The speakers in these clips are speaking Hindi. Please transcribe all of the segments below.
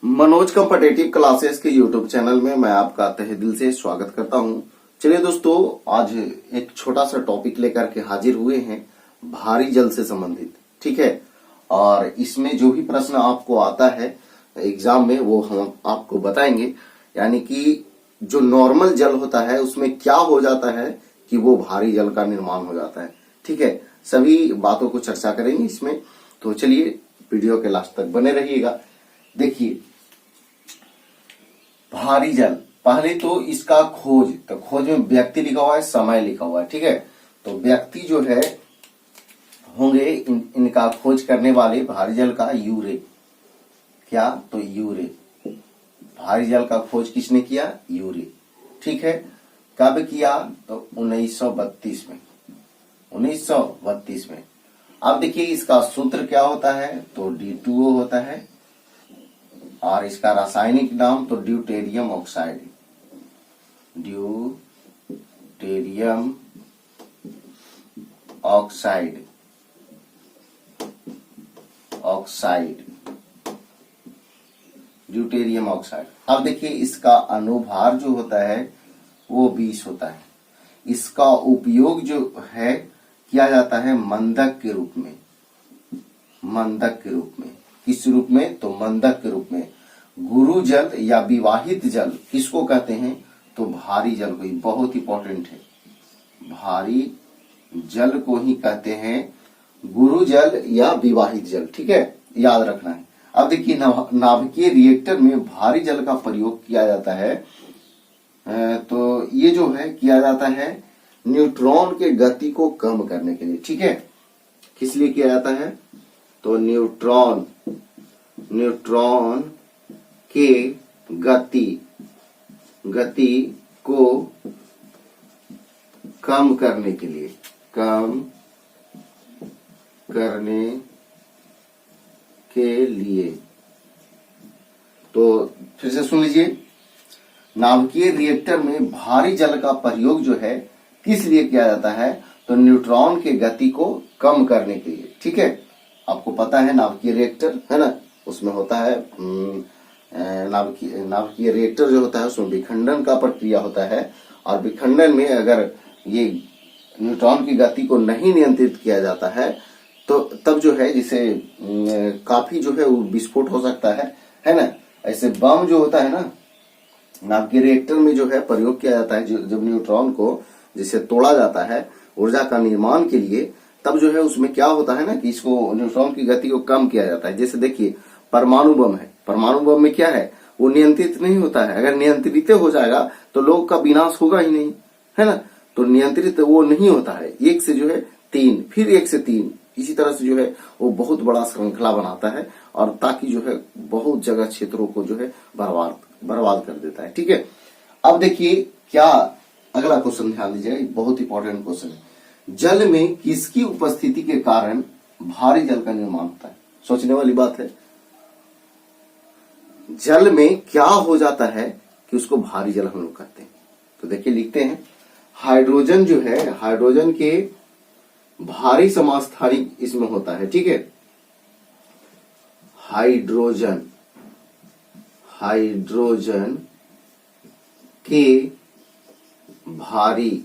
मनोज कॉम्पिटिटिव क्लासेस के यूट्यूब चैनल में मैं आपका तहे दिल से स्वागत करता हूं। चलिए दोस्तों, आज एक छोटा सा टॉपिक लेकर के हाजिर हुए हैं भारी जल से संबंधित। ठीक है, और इसमें जो भी प्रश्न आपको आता है एग्जाम में वो हम आपको बताएंगे। यानी कि जो नॉर्मल जल होता है उसमें क्या हो जाता है कि वो भारी जल का निर्माण हो जाता है। ठीक है, सभी बातों को चर्चा करेंगे इसमें। तो चलिए वीडियो के लास्ट तक बने रहिएगा। देखिए, भारी जल, पहले तो इसका खोज, तो खोज में व्यक्ति लिखा हुआ है, समय लिखा हुआ है। ठीक है, तो व्यक्ति जो है होंगे इनका खोज करने वाले भारी जल का यूरे। क्या? तो यूरे। भारी जल का खोज किसने किया? यूरे। ठीक है, कब किया? तो 1932 में। 1932 में। अब देखिए इसका सूत्र क्या होता है? तो D2O होता है, और इसका रासायनिक नाम तो deuterium oxide. Deuterium oxide. Deuterium oxide. अब देखिए इसका अनुभार जो होता है वो 20 होता है। इसका उपयोग जो है किया जाता है मंदक के रूप में। मंदक के रूप में। किस रूप में? तो मंदक के रूप में। गुरु जल या विवाहित जल किसको कहते हैं? तो भारी जल को ही, बहुत इंपॉर्टेंट है, भारी जल को ही कहते हैं गुरु जल या विवाहित जल। ठीक है, याद रखना है। अब देखिए नाभिकीय रिएक्टर में भारी जल का प्रयोग किया जाता है। तो ये जो है किया जाता है न्यूट्रॉन के गति को कम करने के लिए। ठीक है, किस लिए किया जाता है? तो न्यूट्रॉन के गति को कम करने के लिए। तो फिर से सुन लीजिए, नाभिकीय रिएक्टर में भारी जल का प्रयोग जो है किस लिए किया जाता है? तो न्यूट्रॉन के गति को कम करने के लिए। ठीक है, आपको पता है नाभिकीय रिएक्टर है ना, उसमें होता है नाभिकीय रिएक्टर जो होता है उसमें विखंडन का प्रक्रिया होता है, और विखंडन में अगर ये न्यूट्रॉन की गति को नहीं नियंत्रित किया जाता है तो तब जो है जिसे काफी जो है वो विस्फोट हो सकता है ना। ऐसे बम जो होता है ना, नाभिकीय रिएक्टर में जो है प्रयोग किया जाता है। जब न्यूट्रॉन को जिसे तोड़ा जाता है ऊर्जा का निर्माण के लिए, तब जो है उसमें क्या होता है ना कि इसको न्यूट्रॉन की गति को कम किया जाता है। जैसे देखिए परमाणु बम है, परमाणु बम में क्या है? वो नियंत्रित नहीं होता है। अगर नियंत्रित हो जाएगा तो लोग का विनाश होगा ही नहीं, है ना। तो नियंत्रित वो नहीं होता है। 1 से जो है 3, फिर 1 से 3, इसी तरह से जो है वो बहुत बड़ा श्रृंखला बनाता है, और ताकि जो है बहुत जगह क्षेत्रों को जो है बर्बाद कर देता है। ठीक है, अब देखिए क्या अगला क्वेश्चन ध्यान दीजिए, बहुत इंपॉर्टेंट क्वेश्चन है। जल में किसकी उपस्थिति के कारण भारी जल का निर्माण होता है? सोचने वाली बात है। जल में क्या हो जाता है कि उसको भारी जल हम लोग कहते हैं? तो देखिए लिखते हैं, हाइड्रोजन जो है, हाइड्रोजन के भारी समस्थानिक इसमें होता है। ठीक है, हाइड्रोजन के भारी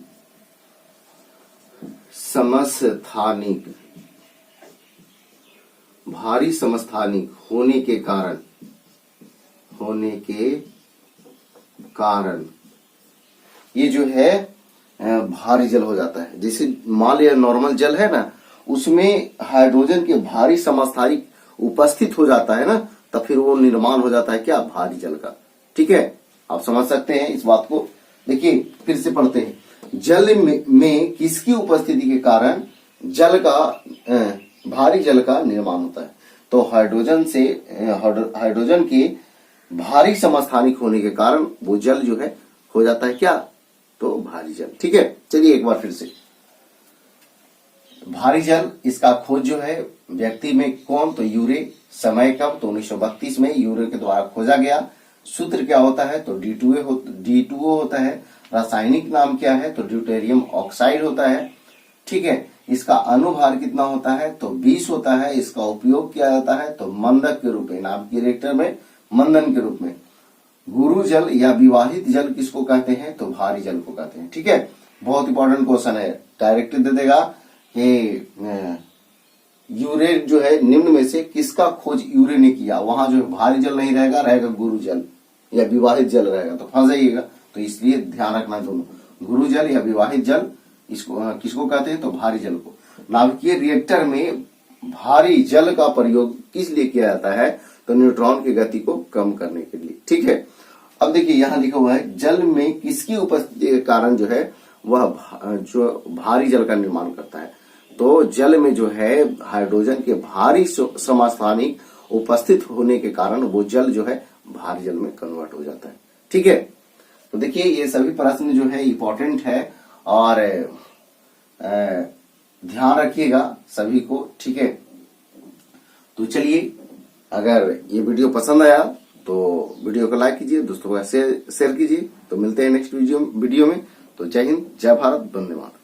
समस्थानिक होने के कारण ये जो है भारी जल हो जाता है। जैसे मान लिया नॉर्मल जल है ना, उसमें हाइड्रोजन के भारी समस्थानिक उपस्थित हो जाता है ना, तब फिर वो निर्माण हो जाता है क्या? भारी जल का। ठीक है, आप समझ सकते हैं इस बात को। देखिए फिर से पढ़ते हैं, जल में किसकी उपस्थिति के कारण भारी जल का निर्माण होता है? तो हाइड्रोजन के भारी समस्थानिक होने के कारण वो जल जो है हो जाता है क्या? तो भारी जल। ठीक है, चलिए एक बार फिर से, भारी जल इसका खोज जो है व्यक्ति में कौन? तो यूरे। समय कब? तो 1932 में यूरे के द्वारा खोजा गया। सूत्र क्या होता है? तो D2O होता है। रासायनिक नाम क्या है? तो ड्यूटेरियम ऑक्साइड होता है। ठीक है, इसका अनुभार कितना होता है? तो 20 होता है। इसका उपयोग किया जाता है तो मंदक के रूप में, नाभिकीय रिएक्टर में मंदन के रूप में। गुरु जल या विवाहित जल किसको कहते हैं? तो भारी जल को कहते हैं। ठीक है, बहुत इंपॉर्टेंट क्वेश्चन है, डायरेक्ट दे देगा कि यूरे जो है निम्न में से किसका खोज यूरे ने किया। वहां जो भारी जल नहीं रहेगा, रहेगा गुरु जल या विवाहित जल रहेगा, तो फंस जाइएगा। तो इसलिए ध्यान रखना दोनों, गुरु जल या विवाहित जल इसको किसको कहते हैं? तो भारी जल को। नाभिकीय रिएक्टर में भारी जल का प्रयोग किस लिए किया जाता है? तो न्यूट्रॉन की गति को कम करने के लिए। ठीक है, अब देखिए यहां लिखा हुआ है जल में किसकी उपस्थिति के कारण जो है वह जो भारी जल का निर्माण करता है। तो जल में जो है हाइड्रोजन के भारी समस्थानिक उपस्थित होने के कारण वो जल जो है भारी जल में कन्वर्ट हो जाता है। ठीक है, तो देखिए ये सभी प्रश्न जो है इंपॉर्टेंट है और ध्यान रखिएगा सभी को। ठीक है, तो चलिए अगर ये वीडियो पसंद आया तो वीडियो को लाइक कीजिए, दोस्तों को शेयर कीजिए। तो मिलते हैं नेक्स्ट वीडियो में। तो जय हिंद, जय भारत, वंदे मातरम।